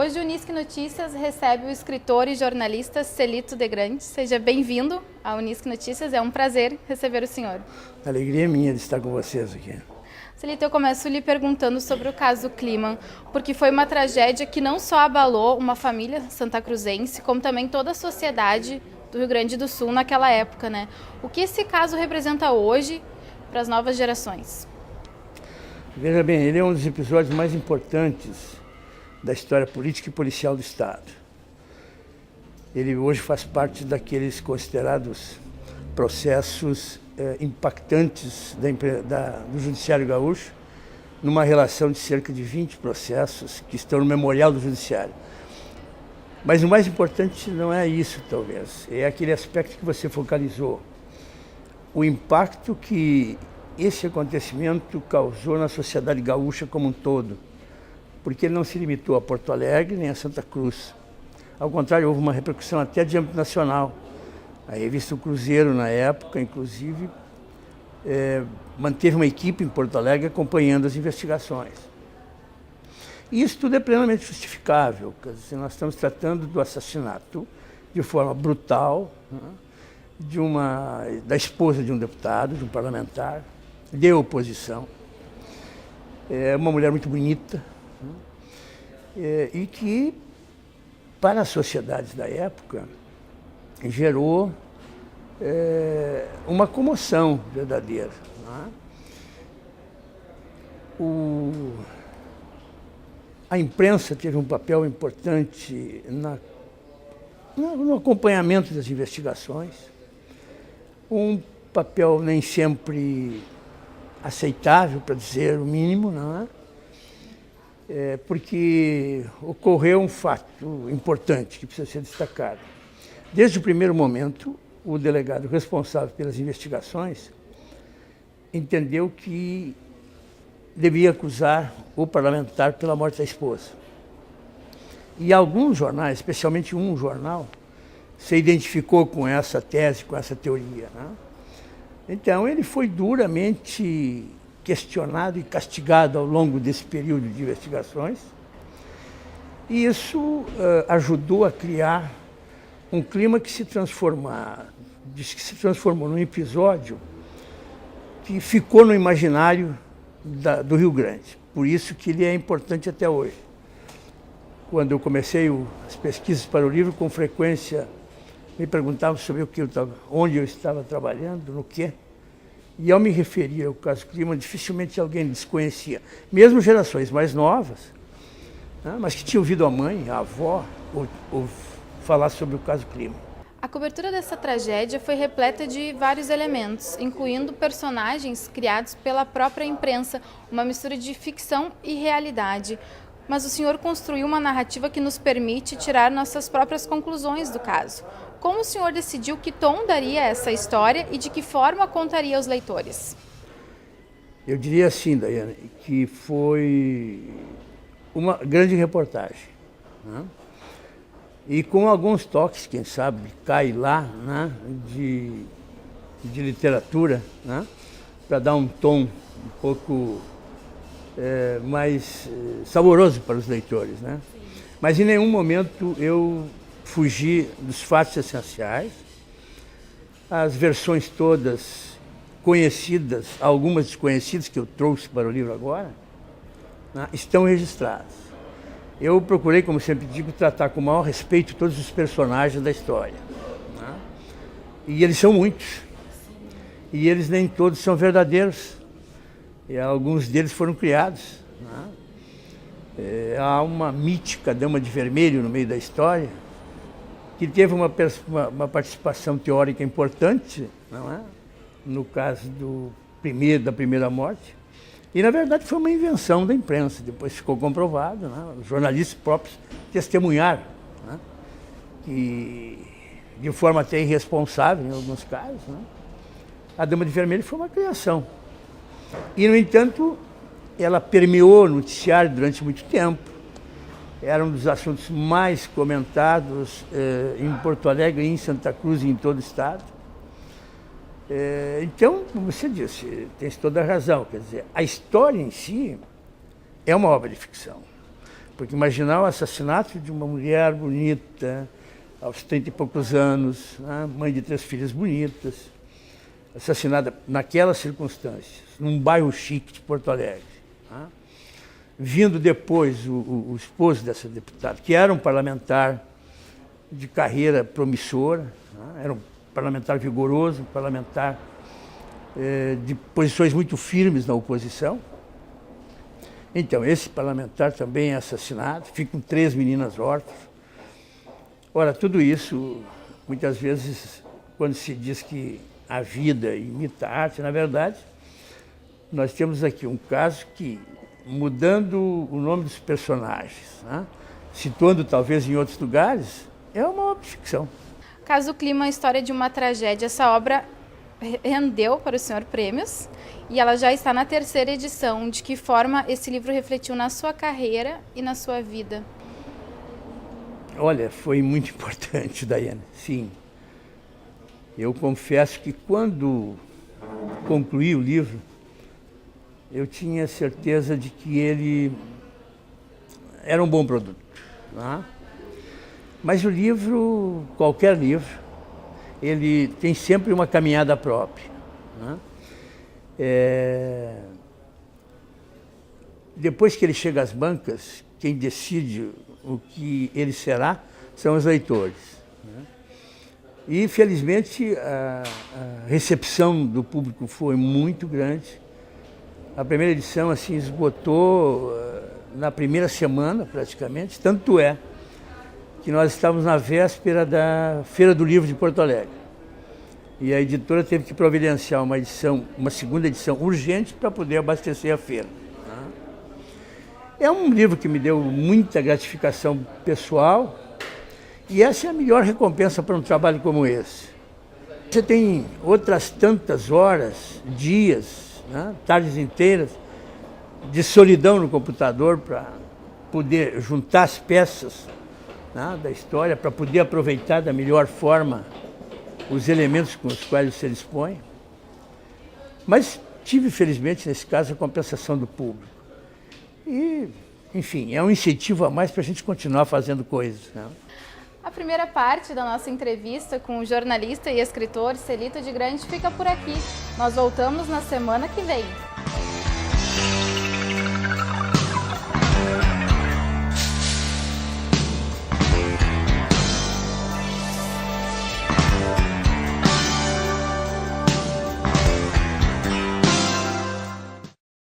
Hoje o Unisque Notícias recebe o escritor e jornalista Celito de Grande. Seja bem-vindo ao Unisque Notícias, é um prazer receber o senhor. A alegria é minha de estar com vocês aqui. Celito, eu começo lhe perguntando sobre o caso Kliman, porque foi uma tragédia que não só abalou uma família santacruzense, como também toda a sociedade do Rio Grande do Sul naquela época, né? O que esse caso representa hoje para as novas gerações? Veja bem, ele é um dos episódios mais importantes da história política e policial do Estado. Ele hoje faz parte daqueles considerados processos impactantes do Judiciário Gaúcho, numa relação de cerca de 20 processos que estão no memorial do Judiciário. Mas o mais importante não é isso, talvez, é aquele aspecto que você focalizou. O impacto que esse acontecimento causou na sociedade gaúcha como um todo, porque ele não se limitou a Porto Alegre nem a Santa Cruz. Ao contrário, houve uma repercussão até de âmbito nacional. A revista O Cruzeiro, na época, inclusive, manteve uma equipe em Porto Alegre acompanhando as investigações. E isso tudo é plenamente justificável. Quer dizer, nós estamos tratando do assassinato de forma brutal, né, da esposa de um deputado, de um parlamentar, de oposição. É uma mulher muito bonita, e que, para as sociedades da época, gerou uma comoção verdadeira. Né? A imprensa teve um papel importante no acompanhamento das investigações, um papel nem sempre aceitável, para dizer o mínimo, não é? Porque ocorreu um fato importante que precisa ser destacado. Desde o primeiro momento, o delegado responsável pelas investigações entendeu que devia acusar o parlamentar pela morte da esposa. E alguns jornais, especialmente um jornal, se identificou com essa tese, com essa teoria, né? Então, ele foi duramente questionado e castigado ao longo desse período de investigações. E isso ajudou a criar um clima que se transformou num episódio que ficou no imaginário do Rio Grande. Por isso que ele é importante até hoje. Quando eu comecei as pesquisas para o livro, com frequência me perguntavam sobre onde eu estava trabalhando, no quê. E ao me referir ao caso Kliman, dificilmente alguém desconhecia. Mesmo gerações mais novas, né, mas que tinham ouvido a mãe, a avó, ou falar sobre o caso Kliman. A cobertura dessa tragédia foi repleta de vários elementos, incluindo personagens criados pela própria imprensa, uma mistura de ficção e realidade. Mas o senhor construiu uma narrativa que nos permite tirar nossas próprias conclusões do caso. Como o senhor decidiu que tom daria essa história e de que forma contaria aos leitores? Eu diria assim, Daiane, que foi uma grande reportagem, né? E com alguns toques, quem sabe, cai lá, né, de literatura, né, para dar um tom um pouco mais saboroso para os leitores, né? Mas em nenhum momento eu fugi dos fatos essenciais. As versões todas conhecidas, algumas desconhecidas que eu trouxe para o livro agora, né, estão registradas. Eu procurei, como sempre digo, tratar com o maior respeito todos os personagens da história, né? E eles são muitos. E eles nem todos são verdadeiros. E alguns deles foram criados, né? Há uma mítica Dama de Vermelho no meio da história, que teve uma participação teórica importante, não é? No caso da primeira morte. E, na verdade, foi uma invenção da imprensa, depois ficou comprovado, né? Os jornalistas próprios testemunharam, né? Que, de forma até irresponsável, em alguns casos, né? A Dama de Vermelho foi uma criação. E, no entanto, ela permeou o noticiário durante muito tempo. Era um dos assuntos mais comentados em Porto Alegre, em Santa Cruz e em todo o estado. Então, como você disse, tem toda a razão. Quer dizer, a história em si é uma obra de ficção. porque imaginar o assassinato de uma mulher bonita, aos 30 e poucos anos, né, mãe de 3 filhas bonitas, assassinada naquelas circunstâncias, num bairro chique de Porto Alegre. Né? Vindo depois o esposo dessa deputada, que era um parlamentar de carreira promissora, né? Era um parlamentar vigoroso, um parlamentar de posições muito firmes na oposição. Então, esse parlamentar também é assassinado, ficam 3 meninas órfãs. Ora, tudo isso, muitas vezes, quando se diz que a vida imita a arte, na verdade, nós temos aqui um caso que, mudando o nome dos personagens, né, situando talvez em outros lugares, é uma obra de ficção. Caso Clima, a história de uma tragédia, essa obra rendeu para o senhor prêmios e ela já está na 3ª edição. De que forma esse livro refletiu na sua carreira e na sua vida? Olha, foi muito importante, Daiane, sim. Eu confesso que quando concluí o livro, eu tinha certeza de que ele era um bom produto. Né? Mas o livro, qualquer livro, ele tem sempre uma caminhada própria. Né? Depois que ele chega às bancas, quem decide o que ele será são os leitores. Né? E, felizmente, a recepção do público foi muito grande. A primeira edição assim, esgotou na primeira semana, praticamente, tanto é que nós estávamos na véspera da Feira do Livro de Porto Alegre. E a editora teve que providenciar uma 2ª edição urgente para poder abastecer a feira. É um livro que me deu muita gratificação pessoal e essa é a melhor recompensa para um trabalho como esse. Você tem outras tantas horas, dias, né, tardes inteiras de solidão no computador para poder juntar as peças, né, da história, para poder aproveitar da melhor forma os elementos com os quais você dispõe. Mas tive, felizmente, nesse caso, a compensação do público. E, enfim, é um incentivo a mais para a gente continuar fazendo coisas. Né? A primeira parte da nossa entrevista com o jornalista e escritor Celito de Grande fica por aqui. Nós voltamos na semana que vem.